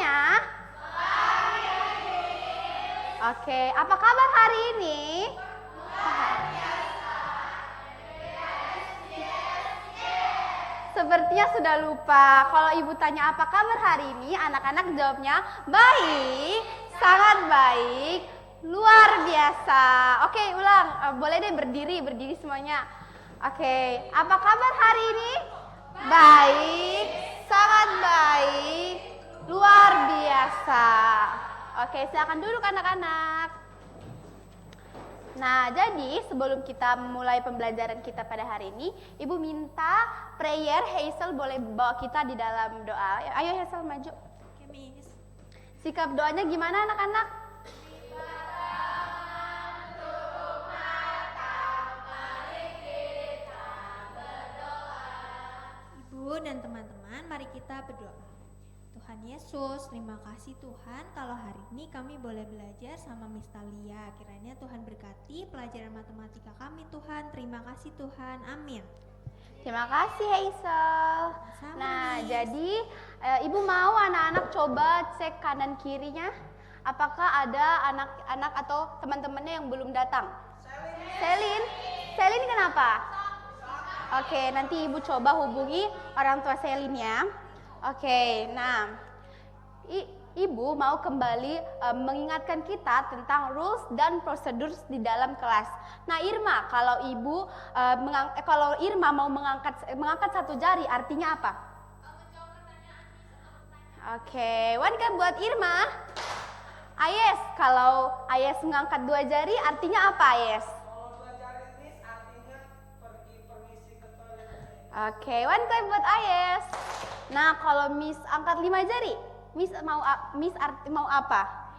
semuanya? Oke, apa kabar hari ini? Sepertinya sudah lupa. Kalau ibu tanya apa kabar hari ini, anak-anak jawabnya baik, sangat baik, luar biasa. Oke, ulang. Boleh deh berdiri semuanya. Oke, apa kabar hari ini? Baik, sangat baik, luar biasa. Oke, silakan duduk anak-anak. Nah, jadi sebelum kita memulai pembelajaran kita pada hari ini, Ibu minta prayer, Hazel boleh bawa kita di dalam doa. Ayo Hazel maju. Oke, Miss. Sikap doanya gimana anak-anak? Ibu dan teman-teman, mari kita berdoa. Tuhan Yesus, terima kasih Tuhan kalau hari ini kami boleh belajar sama Miss Talia. Kiranya Tuhan berkati pelajaran matematika kami Tuhan. Terima kasih Tuhan. Amin. Terima kasih Hazel. Sama, Nah, Miss. jadi Ibu mau anak-anak coba cek kanan kirinya. Apakah ada anak-anak atau teman-temannya yang belum datang? Selin kenapa? Oke, nanti Ibu coba hubungi orang tua Selin ya. Oke, nah Ibu mau kembali mengingatkan kita tentang rules dan prosedur di dalam kelas. Nah Irma, kalau Irma mau mengangkat satu jari, artinya apa? Oke, Wanka buat Irma. Ayes, kalau Ayes mengangkat dua jari, artinya apa Ayes? Kalau dua jari Miss artinya permisi ke toilet. Oke, one time buat Ayes. Nah, kalau Miss angkat 5 jari, Miss mau apa?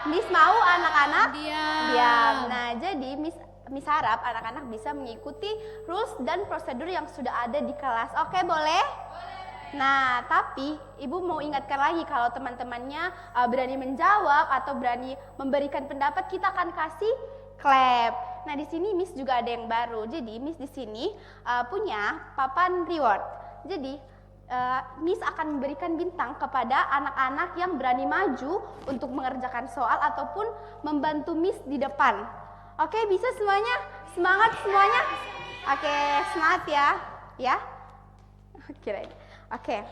Miss mau anak-anak diam. Nah, jadi Miss harap anak-anak bisa mengikuti rules dan prosedur yang sudah ada di kelas. Oke, boleh? Nah, tapi Ibu mau ingatkan lagi kalau teman-temannya berani menjawab atau berani memberikan pendapat, kita akan kasih clap. Nah, di sini Miss juga ada yang baru. Jadi Miss di sini punya papan reward. Jadi Miss akan memberikan bintang kepada anak-anak yang berani maju untuk mengerjakan soal ataupun membantu Miss di depan. Oke, bisa semuanya? Semangat semuanya? Oke, semangat ya. Ya? Kirain. Oke.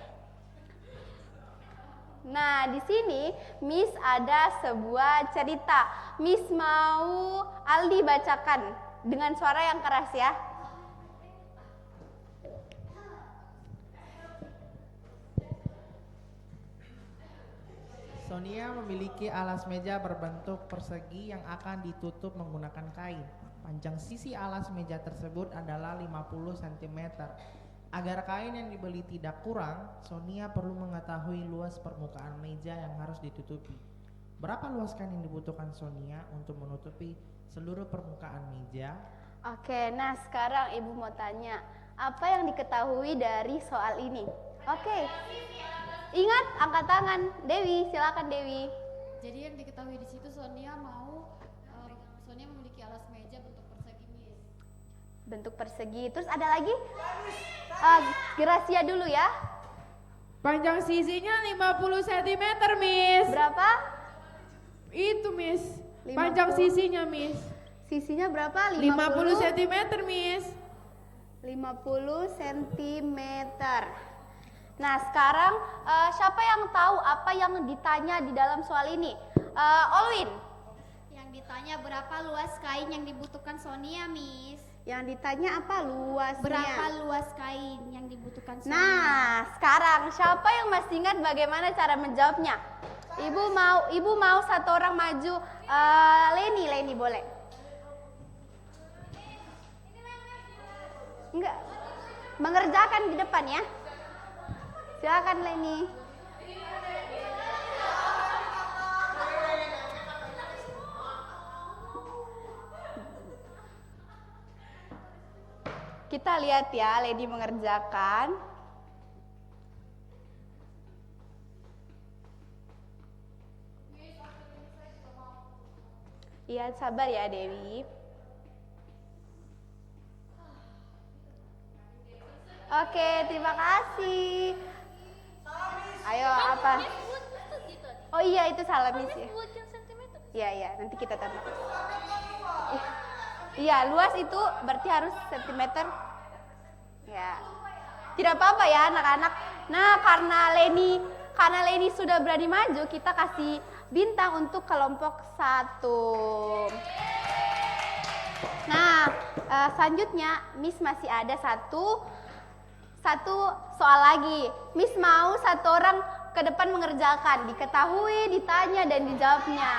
Nah, di sini Miss ada sebuah cerita. Miss mau Aldi bacakan dengan suara yang keras ya. Sonia memiliki alas meja berbentuk persegi yang akan ditutup menggunakan kain. Panjang sisi alas meja tersebut adalah 50 cm. Agar kain yang dibeli tidak kurang, Sonia perlu mengetahui luas permukaan meja yang harus ditutupi. Berapa luas kain yang dibutuhkan Sonia untuk menutupi seluruh permukaan meja? Oke, nah sekarang Ibu mau tanya, apa yang diketahui dari soal ini? Oke. Ingat, angkat tangan. Dewi, silakan Dewi. Jadi yang diketahui di situ Sonia memiliki alas meja bentuk persegi, Miss. Bentuk persegi. Terus ada lagi? Gracia dulu ya. Panjang sisinya 50 cm, Miss. Berapa? Itu, Miss. 50. Panjang sisinya, Miss. Sisinya berapa? 50 cm, Miss. 50 cm. Nah, sekarang siapa yang tahu apa yang ditanya di dalam soal ini? Olwin. Yang ditanya berapa luas kain yang dibutuhkan Sonia, Miss. Yang ditanya apa luasnya? Berapa luas kain yang dibutuhkan Sonia? Nah, sekarang siapa yang masih ingat bagaimana cara menjawabnya? Ibu mau satu orang maju. Leni boleh. Enggak. Mengerjakan di depan ya. Silakan Leni. Kita lihat ya, Leni mengerjakan. Iya, sabar ya Dewi. Oke, terima kasih. Ayo apa? Oh iya, itu salah Miss ya. Buat yang sentimeter. Iya, nanti kita tambah. Iya, luas itu berarti harus sentimeter. Ya. Tidak apa-apa ya anak-anak. Nah, karena Leni sudah berani maju, kita kasih bintang untuk kelompok 1. Nah, selanjutnya Miss masih ada satu soal lagi. Miss mau satu orang ke depan mengerjakan, diketahui, ditanya, dan dijawabnya.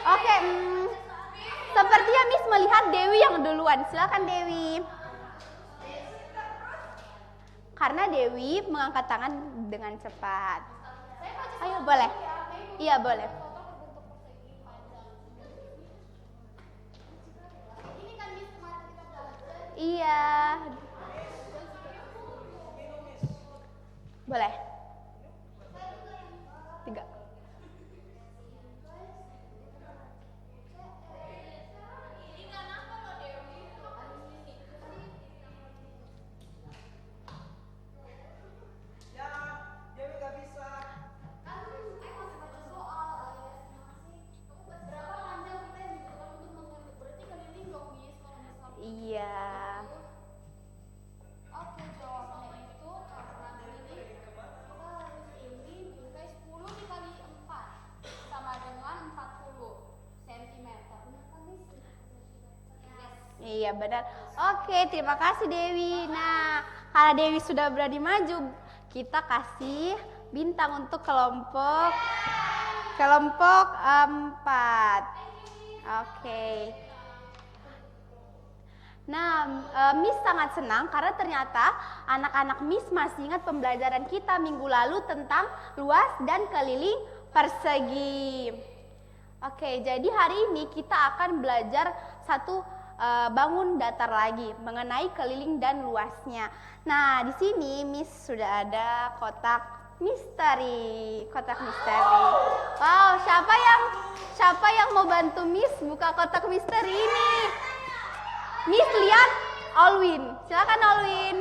Oke, sepertinya Miss melihat Dewi yang duluan. Silakan Dewi. Karena Dewi mengangkat tangan dengan cepat. Ayo, boleh. Iya, boleh. Iya. Boleh. 3. Iya. Oke, jawabannya itu karena ini kita harus ini bingkai 10 dikali 4 sama dengan 40 cm. Benar kan, Miss? Yes. Iya benar. Oke, terima kasih Dewi. Nah, karena Dewi sudah berani maju, kita kasih bintang untuk kelompok 4. Oke. Nah, Miss sangat senang karena ternyata anak-anak Miss masih ingat pembelajaran kita minggu lalu tentang luas dan keliling persegi. Oke, jadi hari ini kita akan belajar satu bangun datar lagi mengenai keliling dan luasnya. Nah, di sini Miss sudah ada kotak misteri. Wow, siapa yang mau bantu Miss buka kotak misteri ini? Miss lihat Alwin. Silakan Alwin.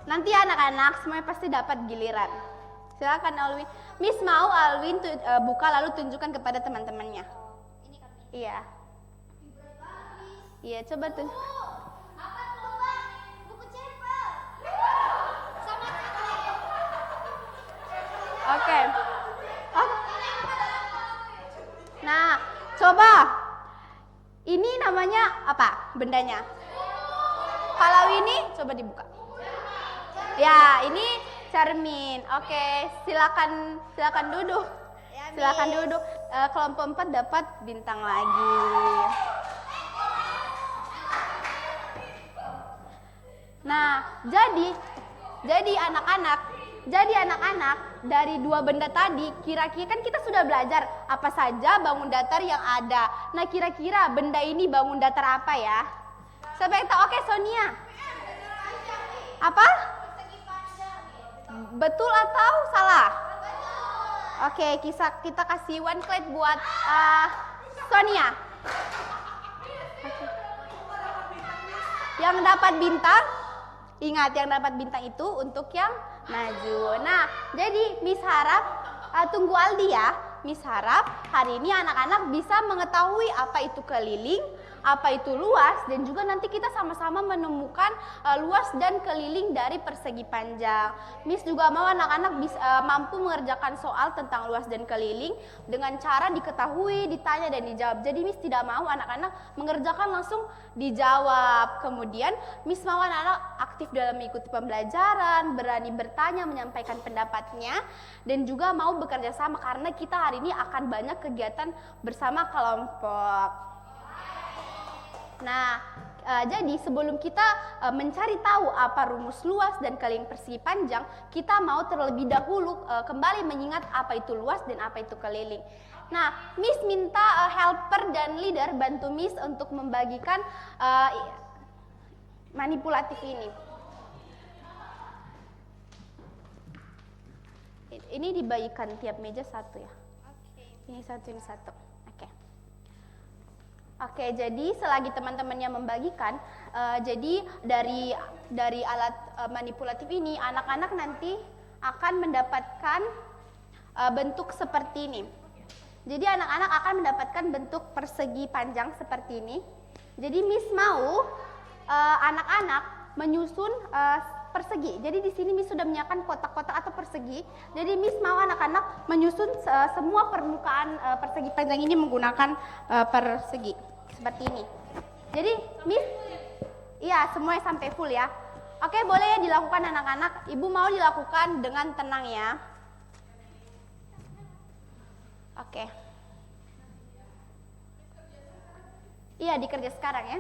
Nanti anak-anak semuanya pasti dapat giliran. Silakan Alwin. Miss mau Alwin buka lalu tunjukkan kepada teman-temannya. Ini kan, Miss. Iya. Iya, coba tuh. Apa tuh, Bang? Buku cepet. Sama Oke. Nah, coba. Ini namanya apa bendanya? Kalau ini coba dibuka. Ya, ini cermin. Oke, silakan duduk. Silakan duduk. Kelompok 4 dapat bintang lagi. Nah, jadi anak-anak dari 2 benda tadi, kira-kira kan kita sudah belajar apa saja bangun datar yang ada. Nah, kira-kira benda ini bangun datar apa ya? Siapa yang tahu? Oke, Sonia. Apa? Betul atau salah? Oke, kita kasih 1 plate buat Sonia. Yang dapat bintang, ingat yang dapat bintang itu untuk yang maju. Nah, jadi Miss harap, tunggu Aldi ya. Miss harap hari ini anak-anak bisa mengetahui apa itu keliling, apa itu luas, dan juga nanti kita sama-sama menemukan luas dan keliling dari persegi panjang. Miss juga mau anak-anak bisa mampu mengerjakan soal tentang luas dan keliling dengan cara diketahui, ditanya, dan dijawab. Jadi Miss tidak mau anak-anak mengerjakan langsung dijawab. Kemudian Miss mau anak-anak aktif dalam mengikuti pembelajaran, berani bertanya, menyampaikan pendapatnya, dan juga mau bekerja sama karena kita hari ini akan banyak kegiatan bersama kelompok. Nah, jadi sebelum kita mencari tahu apa rumus luas dan keliling persegi panjang, kita mau terlebih dahulu kembali mengingat apa itu luas dan apa itu keliling. Nah, Miss minta helper dan leader bantu Miss untuk membagikan manipulatif ini. Ini dibagikan tiap meja satu ya. Ini satu, ini satu. Oke, jadi selagi teman-temannya membagikan, jadi dari alat manipulatif ini, anak-anak nanti akan mendapatkan bentuk seperti ini. Jadi anak-anak akan mendapatkan bentuk persegi panjang seperti ini. Jadi Miss mau anak-anak menyusun persegi. Jadi di sini Miss sudah menyiapkan kotak-kotak atau persegi. Jadi Miss mau anak-anak menyusun semua permukaan persegi panjang ini menggunakan persegi seperti ini. Jadi Miss, iya semuanya sampai full ya. Oke, boleh ya dilakukan anak-anak. Ibu mau dilakukan dengan tenang ya. Oke. Iya, dikerja sekarang ya.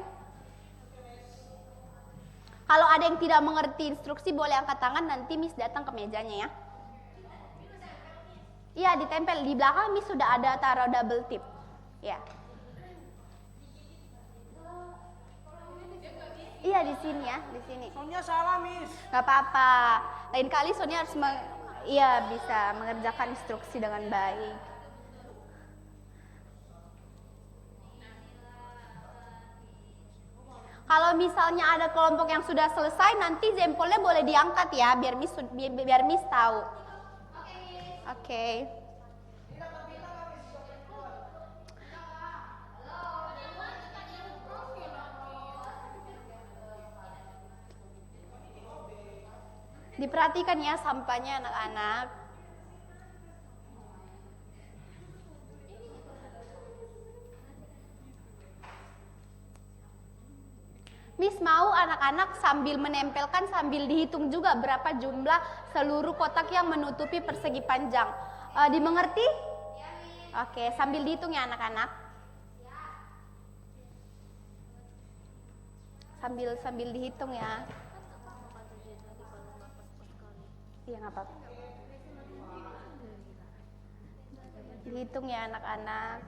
Kalau ada yang tidak mengerti instruksi boleh angkat tangan, nanti Miss datang ke mejanya ya. Iya, ditempel di belakang Miss sudah ada taruh double tip. Ya. Iya di sini ya, di sini. Sonia salah, Miss. Gak apa-apa. Lain kali Sonia harus bisa mengerjakan instruksi dengan baik. Kalau misalnya ada kelompok yang sudah selesai, nanti jempolnya boleh diangkat ya, biar Miss tahu. Oke. Diperhatikan ya sampahnya anak-anak. Miss mau anak-anak sambil menempelkan sambil dihitung juga berapa jumlah seluruh kotak yang menutupi persegi panjang. Dimengerti? Oke, sambil dihitung ya anak-anak. Sambil dihitung ya. Iya nggak apa-apa. Dihitung ya anak-anak.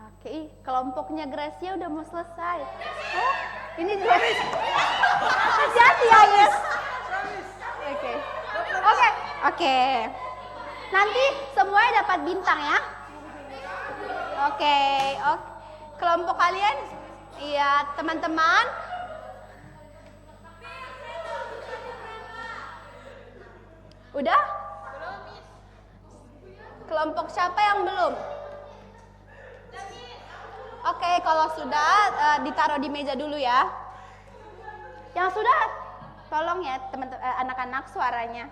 Oke, kelompoknya Gracia udah mau selesai. Oh, ini juga. Hati-hati ya, Yes. Oke. Nanti semuanya dapat bintang ya. Oke. Kelompok kalian, iya teman-teman. Udah? Kelompok siapa yang belum? Oke, kalau sudah ditaruh di meja dulu ya. Yang sudah, tolong ya teman-teman anak-anak suaranya.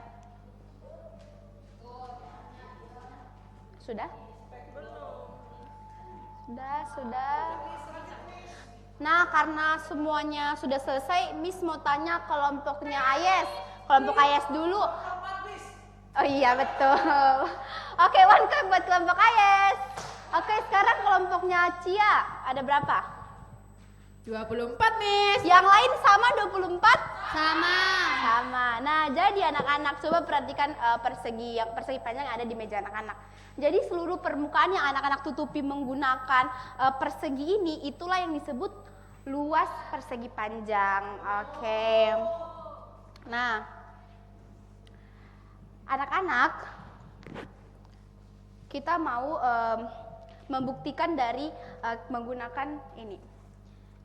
Sudah? Sudah. Nah, karena semuanya sudah selesai, Miss mau tanya kelompoknya Ayes. Kelompok Ayes dulu. Oh iya betul. Oke, one clap buat kelompok Ayes. Oke, sekarang kelompoknya Cia. Ada berapa? 24, Miss. Yang lain sama 24? Sama. Nah, jadi anak-anak coba perhatikan persegi panjang yang ada di meja anak-anak. Jadi seluruh permukaan yang anak-anak tutupi menggunakan persegi ini, itulah yang disebut luas persegi panjang. Oke. Nah, anak-anak, kita mau membuktikan dari menggunakan ini.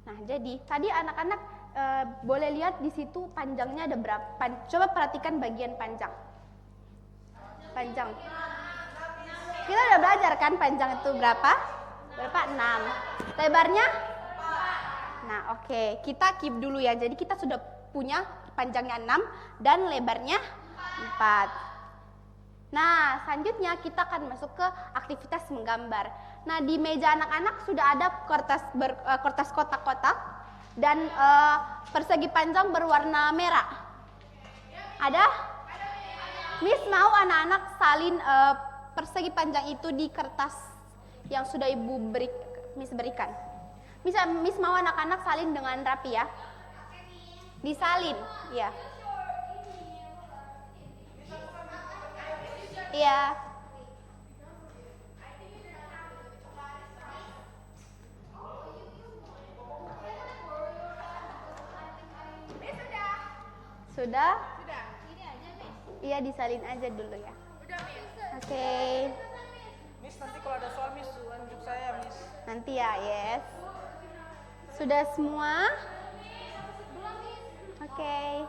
Nah, jadi tadi anak-anak boleh lihat di situ panjangnya ada berapa? Coba perhatikan bagian panjang. Panjang. Kita udah belajar kan panjang itu berapa? Berapa? 6. Lebarnya? Nah, oke. Kita keep dulu ya. Jadi kita sudah punya panjangnya 6 dan lebarnya 4. Nah, selanjutnya kita akan masuk ke aktivitas menggambar. Nah, di meja anak-anak sudah ada kertas kotak-kotak dan persegi panjang berwarna merah. Ada? Miss mau anak-anak salin persegi panjang itu di kertas yang sudah Miss berikan. Miss mau anak-anak salin dengan rapi ya. Disalin, ya. Iya. Sudah? Iya, disalin aja dulu ya. Oke. Miss, nanti kalau ada soal Miss tunjuk saya, Miss. Nanti ya, Yes. Sudah semua? Oke.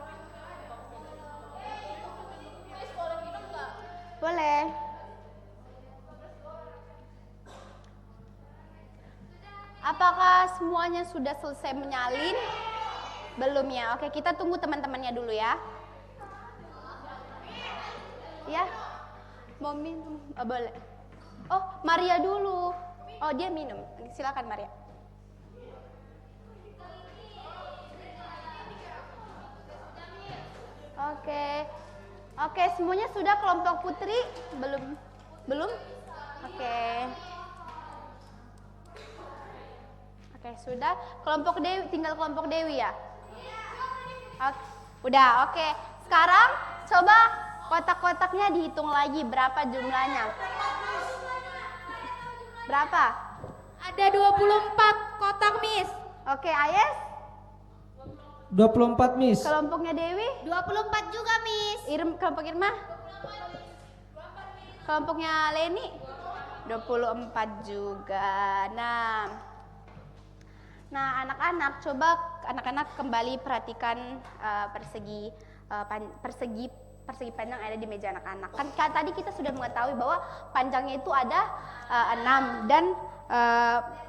Apakah semuanya sudah selesai menyalin? Belum ya? Oke, kita tunggu teman-temannya dulu ya. Ya, mau minum? Oh, boleh. Oh, Maria dulu. Oh, dia minum. Silakan Maria. Oke, semuanya sudah kelompok putri? Belum? Oke, sudah. Kelompok Dewi, tinggal kelompok Dewi ya? Udah, oke. Sekarang coba kotak-kotaknya dihitung lagi berapa jumlahnya. Berapa? Ada 24 kotak, Miss. Oke, Ayes? 24, Miss. Kelompoknya Dewi? 24 juga, Miss. Kelompok Irma? Kelompoknya Leni? 24 juga. Nah, anak-anak coba anak-anak kembali perhatikan persegi panjang yang ada di meja anak-anak. Kan tadi kita sudah mengetahui bahwa panjangnya itu ada 6 dan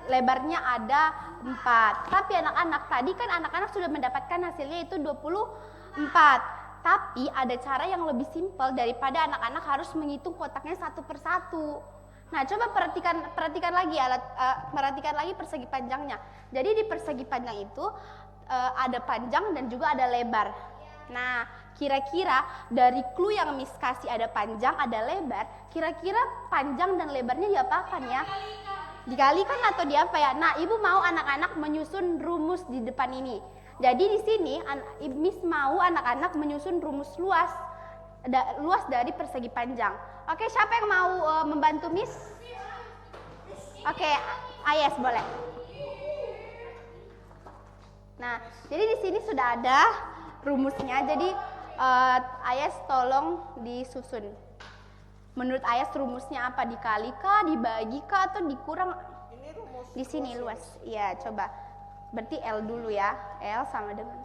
lebarnya ada 4. Tapi anak-anak tadi kan anak-anak sudah mendapatkan hasilnya itu 24. Tapi ada cara yang lebih simpel daripada anak-anak harus menghitung kotaknya satu persatu. Nah, coba perhatikan lagi persegi panjangnya. Jadi di persegi panjang itu ada panjang dan juga ada lebar. Nah, kira-kira dari clue yang Miss kasih ada panjang, ada lebar, kira-kira panjang dan lebarnya diapakan ya? Dikalikan atau diapa ya? Nah, Ibu mau anak-anak menyusun rumus di depan ini. Jadi di sini Miss mau anak-anak menyusun rumus luas dari persegi panjang. Oke, siapa yang mau membantu Miss? Oke, Ayes boleh. Nah, jadi di sini sudah ada rumusnya. Jadi Ayes tolong disusun. Menurut Ayes rumusnya apa? Dikali kah, dibagi kah, atau dikurang? Ini rumus. Di sini luas. Iya, coba. Berarti L dulu ya. L sama dengan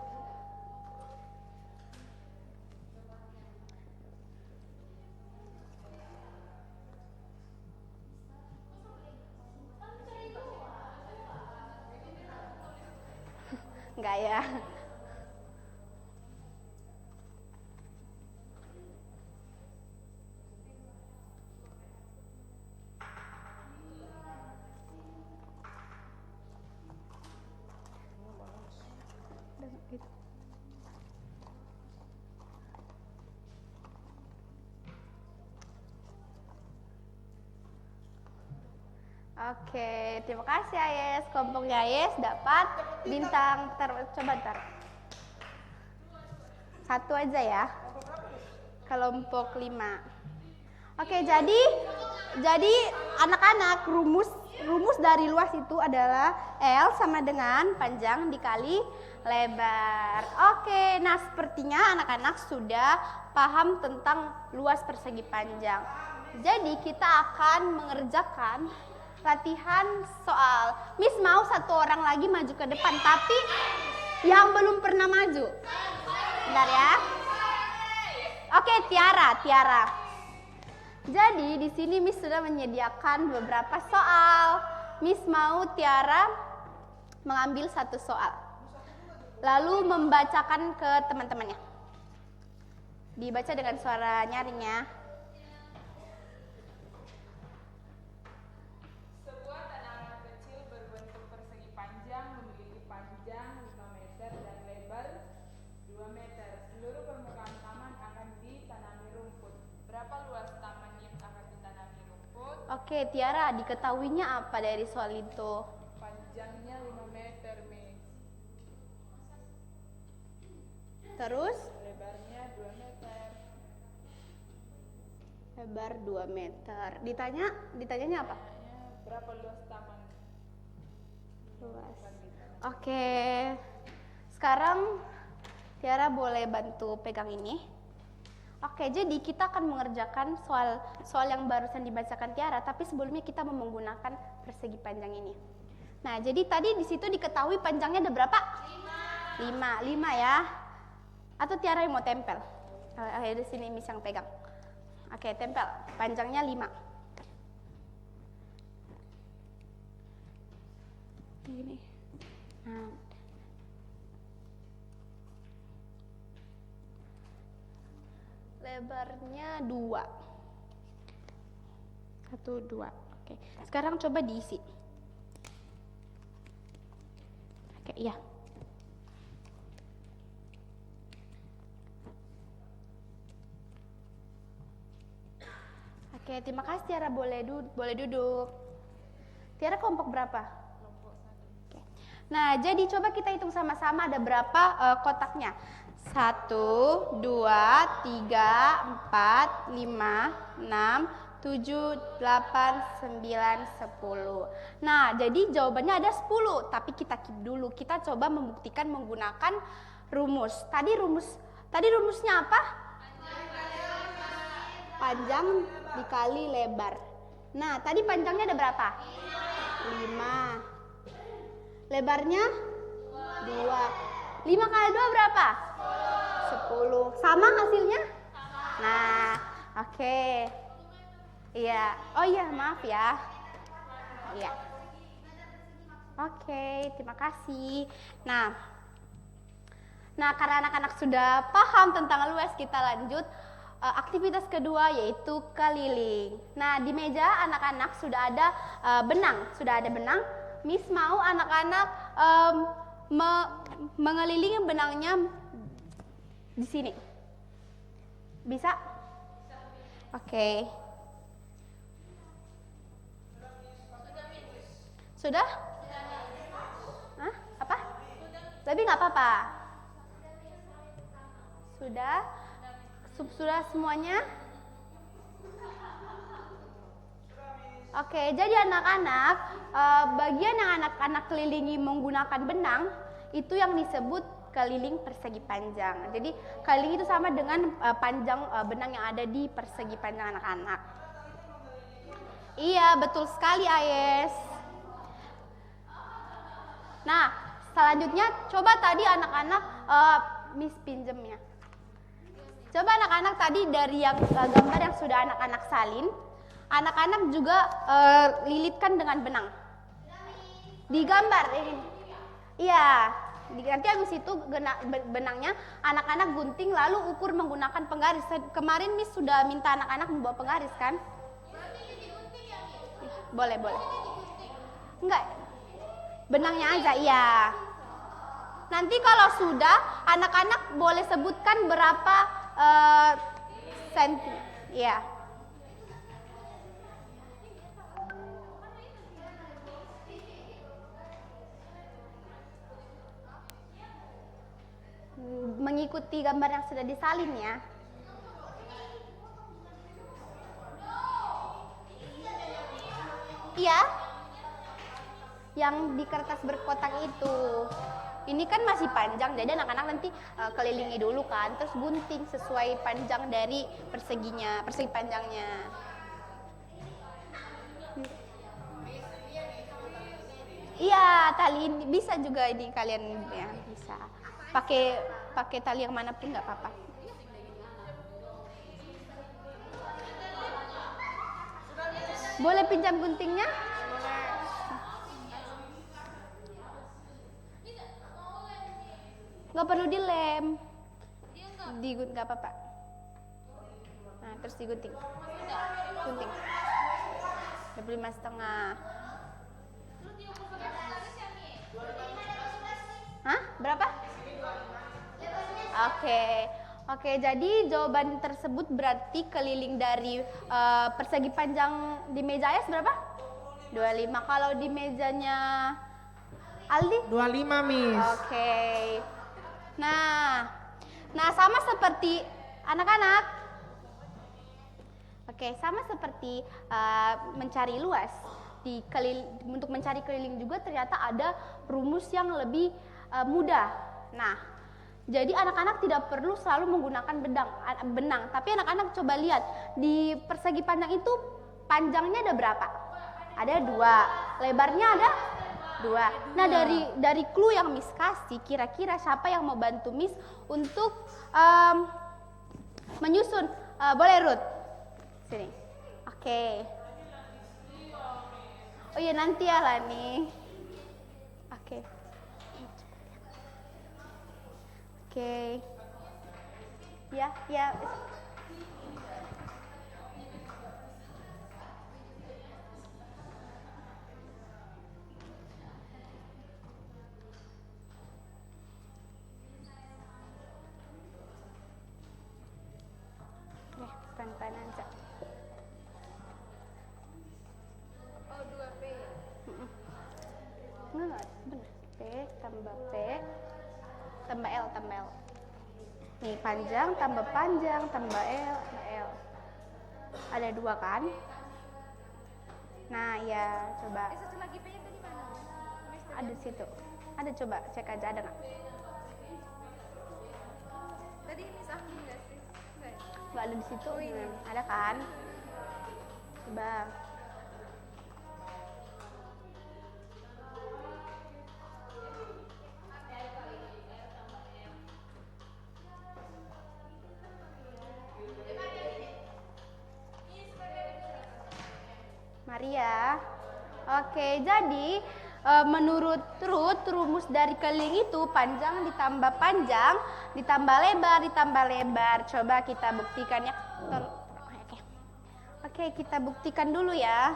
enggak ya? Oke, terima kasih Ayes. Kelompoknya Ayes dapat bintang coba ntar. Satu aja ya. Kelompok 5. Oke, jadi anak-anak rumus dari luas itu adalah L sama dengan panjang dikali lebar. Oke, nah sepertinya anak-anak sudah paham tentang luas persegi panjang. Jadi kita akan mengerjakan latihan soal. Miss mau satu orang lagi maju ke depan, tapi yang belum pernah maju. Bentar ya. Oke, Tiara. Jadi di sini Miss sudah menyediakan beberapa soal. Miss mau Tiara mengambil satu soal, lalu membacakan ke teman-temannya. Dibaca dengan suara nyaring ya. Oke, Tiara, diketahuinya apa dari soal itu? Panjangnya 5 meter, Miss. Terus? Lebarnya 2 meter. Lebar 2 meter. Ditanyanya apa? Berapa luas taman? Luas. Oke. Sekarang Tiara boleh bantu pegang ini. Oke, jadi kita akan mengerjakan soal yang barusan dibacakan Tiara, tapi sebelumnya kita mau menggunakan persegi panjang ini. Nah, jadi tadi di situ diketahui panjangnya ada berapa? 5 ya. Atau Tiara yang mau tempel? Di sini Miss yang pegang. Oke, tempel. Panjangnya 5. Ini. Nah, lebarnya 2. 1, 2. Oke. Sekarang coba diisi. Oke, iya. Oke, terima kasih Tiara. Boleh duduk. Tiara kelompok berapa? Oke. Nah, jadi coba kita hitung sama-sama ada berapa kotaknya. 1, 2, 3, 4, 5, 6, 7, 8, 9, 10. Nah, jadi jawabannya ada 10, tapi kita keep dulu. Kita coba membuktikan menggunakan rumus. Tadi rumusnya apa? Panjang dikali lebar. Nah, tadi panjangnya ada berapa? 5. Lebarnya 2. 5 kali 2 berapa? 10. Sama hasilnya? Nah, oke. Iya. Oh iya, maaf ya. Iya. Oke, terima kasih. Nah, karena anak-anak sudah paham tentang luas, kita lanjut aktivitas kedua, yaitu keliling. Nah, di meja anak-anak sudah ada benang. Miss mau anak-anak mengelilingi benangnya di sini. Bisa? Oke. Sudah? Hah? Apa? Tapi nggak apa-apa. Sudah semuanya? Oke, jadi anak-anak, bagian yang anak-anak kelilingi menggunakan benang, itu yang disebut keliling persegi panjang. Jadi keliling itu sama dengan panjang benang yang ada di persegi panjang anak-anak. Iya, betul sekali Ayes. Nah, selanjutnya coba tadi anak-anak Miss pinjem ya. Coba anak-anak tadi dari yang gambar yang sudah anak-anak salin, anak-anak juga lilitkan dengan benang. Di gambar ini. Iya, nanti habis itu benangnya anak-anak gunting lalu ukur menggunakan penggaris. Kemarin Miss sudah minta anak-anak membawa penggaris kan? Boleh. Enggak. Benangnya aja, iya. Nanti kalau sudah, anak-anak boleh sebutkan berapa senti, ya. Mengikuti gambar yang sudah disalin ya. Iya. Yang di kertas berkotak itu. Ini kan masih panjang, jadi anak-anak nanti kelilingi dulu kan, terus gunting sesuai panjang dari persegi panjangnya. Iya, tali bisa juga ini kalian ya, bisa. Pakai tali yang manapun nggak apa-apa. Boleh pinjam guntingnya? Nggak perlu dilem, nggak apa-apa. Nah, terus digunting, 25,5. Hah? Berapa? Oke, jadi jawaban tersebut berarti keliling dari persegi panjang di meja Ayas berapa? 25. Kalau di mejanya Aldi? 25, Miss. Oke. Nah, sama seperti anak-anak. Oke, sama seperti mencari luas. Untuk mencari keliling juga ternyata ada rumus yang lebih mudah. Nah, jadi anak-anak tidak perlu selalu menggunakan benang, tapi anak-anak coba lihat di persegi panjang itu panjangnya ada berapa? Ada 2, lebarnya ada 2. Nah, dari clue yang Miss kasih, kira-kira siapa yang mau bantu Miss untuk menyusun? Boleh Ruth? Sini. Oke. Oh iya, nanti ya Lani. Oke. Oke. Ya, ya. Ya, pelan-pelan aja. Oh, 2P ya? Enggak, benar. P tambah P tambah L tambah L. Nih, panjang tambah panjang tambah L tambah L. Ada 2 kan? Nah, ya, coba. Satu lagi P-nya tadi mana? Ada di situ. Ada, coba cek aja ada nggak? Tadi Miss Anggi nggak sih? Nggak ya? Nggak ada di situ. Ada kan? Coba. Maria. Oke, jadi menurut Ruth, rumus dari keliling itu panjang ditambah panjang, ditambah lebar. Coba kita buktikan ya. Oke, kita buktikan dulu ya.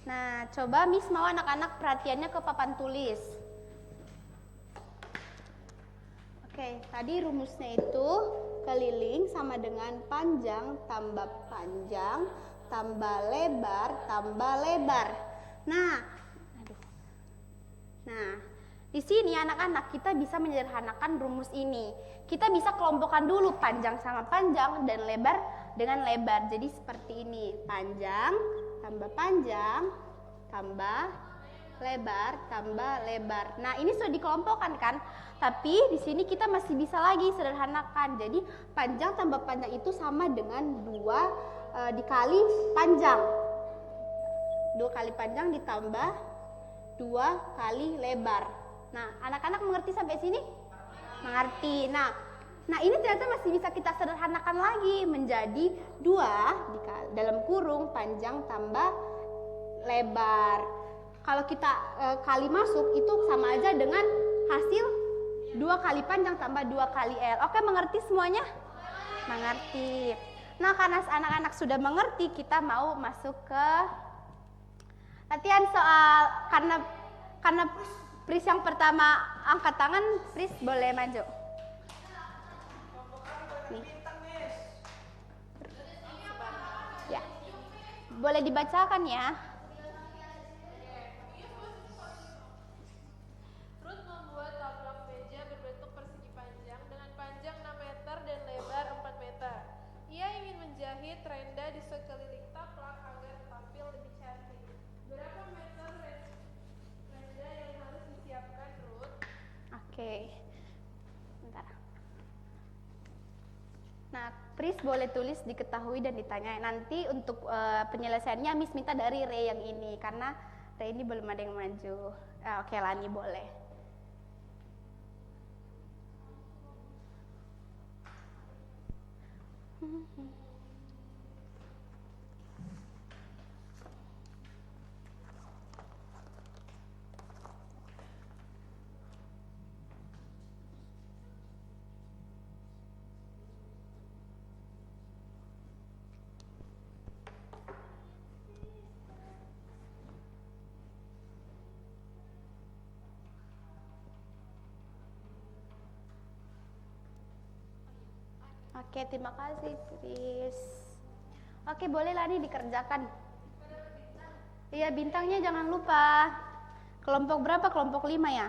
Nah, coba Miss mau anak-anak perhatiannya ke papan tulis. Oke, tadi rumusnya itu keliling sama dengan panjang tambah panjang tambah lebar tambah lebar. Nah, di sini anak-anak kita bisa menyederhanakan rumus ini. Kita bisa kelompokkan dulu panjang sama panjang dan lebar dengan lebar. Jadi seperti ini, panjang tambah panjang tambah lebar. Nah, ini sudah dikelompokkan kan? Tapi di sini kita masih bisa lagi sederhanakan. Jadi panjang tambah panjang itu sama dengan 2 dikali panjang. 2 kali panjang ditambah 2 kali lebar. Nah, anak-anak mengerti sampai sini? Mengerti. Nah, ini ternyata masih bisa kita sederhanakan lagi menjadi 2 dalam kurung panjang tambah lebar. Kalau kita kali masuk itu sama aja dengan hasil 2 kali panjang tambah 2 kali L. Oke, mengerti semuanya? Mengerti. Nah, karena anak-anak sudah mengerti, kita mau masuk ke latihan soal. Karena Pris yang pertama angkat tangan, Pris boleh maju. Nih. Ya. Boleh dibacakan ya. Ruth membuat taplak meja berbentuk persegi panjang dengan panjang 6 meter dan lebar 4 meter. Ia ingin menjahit renda di sekeliling taplak agar tampil lebih cantik. Berapa meter renda yang harus disiapkan, Ruth? Oke. Bentar. Nah, Pris boleh tulis diketahui dan ditanya. Nanti untuk penyelesaiannya Miss minta dari Ray yang ini karena Ray ini belum ada yang maju. Oke, Lani boleh. Oke, terima kasih, Pris. Oke, boleh Lani dikerjakan. Iya, bintangnya jangan lupa. Kelompok berapa? Kelompok 5 ya?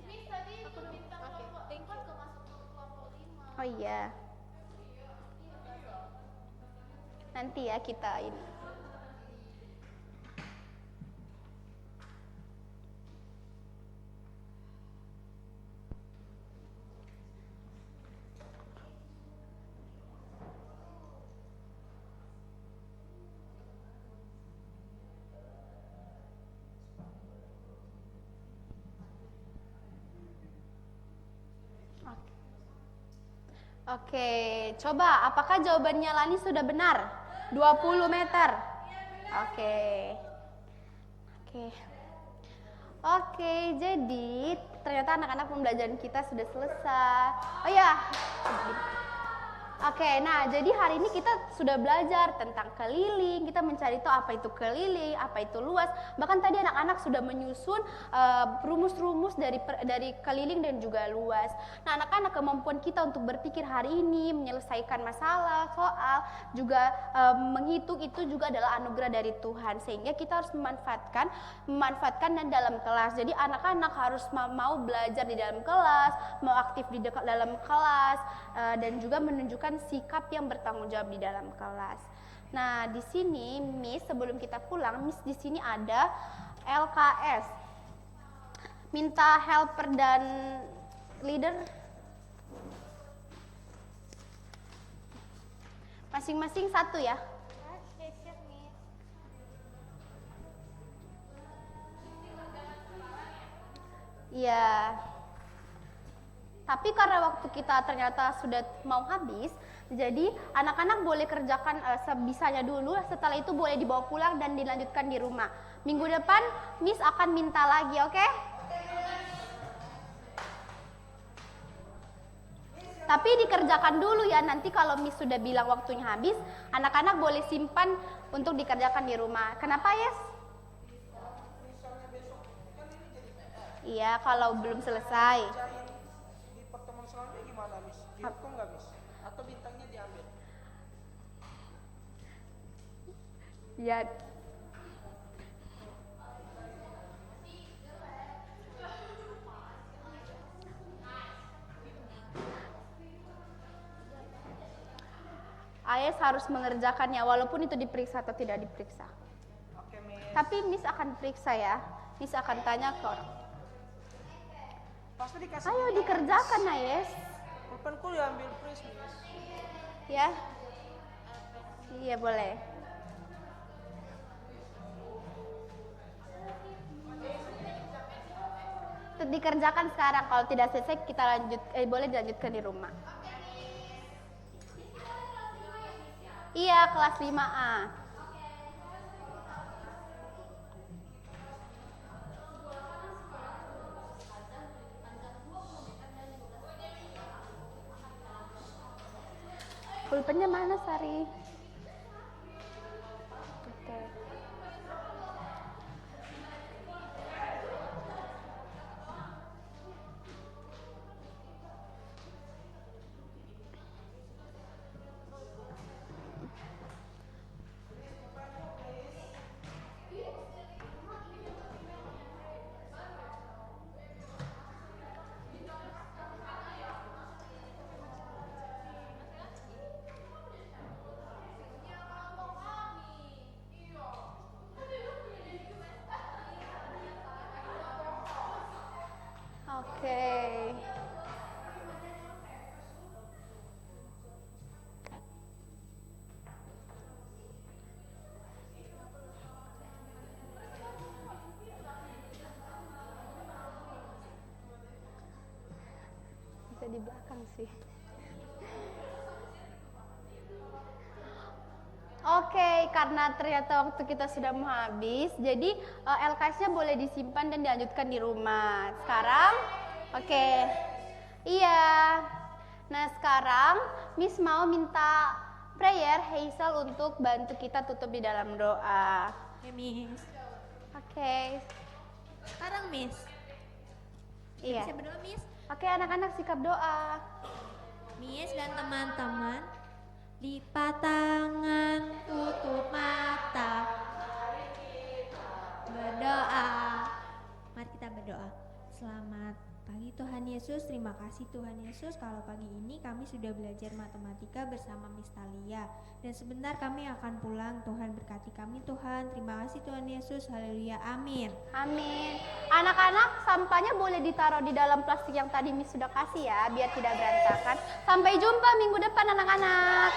Miss, tadi itu bintang kelompok 4 masuk ke kelompok 5. Oh iya. Nanti ya kita ini. Oke, coba apakah jawabannya Lani sudah benar? 20 meter. Oke. Oke, jadi ternyata anak-anak pembelajaran kita sudah selesai. Oh ya. Oke, nah jadi hari ini kita sudah belajar tentang keliling, kita mencari tahu apa itu keliling, apa itu luas. Bahkan tadi anak-anak sudah menyusun rumus-rumus dari keliling dan juga luas. Nah, anak-anak kemampuan kita untuk berpikir hari ini, menyelesaikan masalah, soal, juga menghitung itu juga adalah anugerah dari Tuhan. Sehingga kita harus memanfaatkan dan dalam kelas. Jadi anak-anak harus mau belajar di dalam kelas, mau aktif di dalam kelas, dan juga menunjukkan sikap yang bertanggung jawab di dalam kelas. Nah, di sini Miss sebelum kita pulang, Miss di sini ada LKS. Minta helper dan leader masing-masing satu ya. Iya. Tapi karena waktu kita ternyata sudah mau habis, jadi anak-anak boleh kerjakan sebisanya dulu, setelah itu boleh dibawa pulang dan dilanjutkan di rumah. Minggu depan Miss akan minta lagi, oke? Tapi dikerjakan dulu ya, nanti kalau Miss sudah bilang waktunya habis, anak-anak boleh simpan untuk dikerjakan di rumah. Kenapa, Yes? Iya, kalau belum selesai. Di pertemuan selanjutnya gimana, Miss? Dihukum nggak, Miss? Atau bintangnya diambil? Ya. Ayes harus mengerjakannya walaupun itu diperiksa atau tidak diperiksa. Oke, Miss. Tapi Miss akan periksa ya. Miss akan tanya ke orang. Pasti dikasih. Ayo dikerjakan, Ayes. Pulpenku diambil please, Miss. Ya. Iya, boleh. Itu dikerjakan sekarang. Kalau tidak selesai kita boleh dilanjutkan di rumah. Iya, kelas 5A. Pulpennya mana, Sari? Oke. Oke. Bisa di belakang sih. Oke, karena ternyata waktu kita sudah mau habis, jadi LKS-nya boleh disimpan dan dilanjutkan di rumah. Sekarang, oke, iya. Nah sekarang Miss mau minta prayer Hazel untuk bantu kita tutup di dalam doa. Ya, Miss. Oke, Sekarang, Miss. iya. Bisa berdoa, Miss? Oke, anak-anak sikap doa. Miss dan teman-teman, lipat tangan, tutup mata, berdoa. Mari kita berdoa. Selamat pagi Tuhan Yesus, terima kasih Tuhan Yesus kalau pagi ini kami sudah belajar matematika bersama Miss Talia. Dan sebentar kami akan pulang, Tuhan berkati kami Tuhan. Terima kasih Tuhan Yesus, haleluya, amin. Amin. Anak-anak, sampahnya boleh ditaruh di dalam plastik yang tadi Miss sudah kasih ya, biar tidak berantakan. Sampai jumpa minggu depan anak-anak.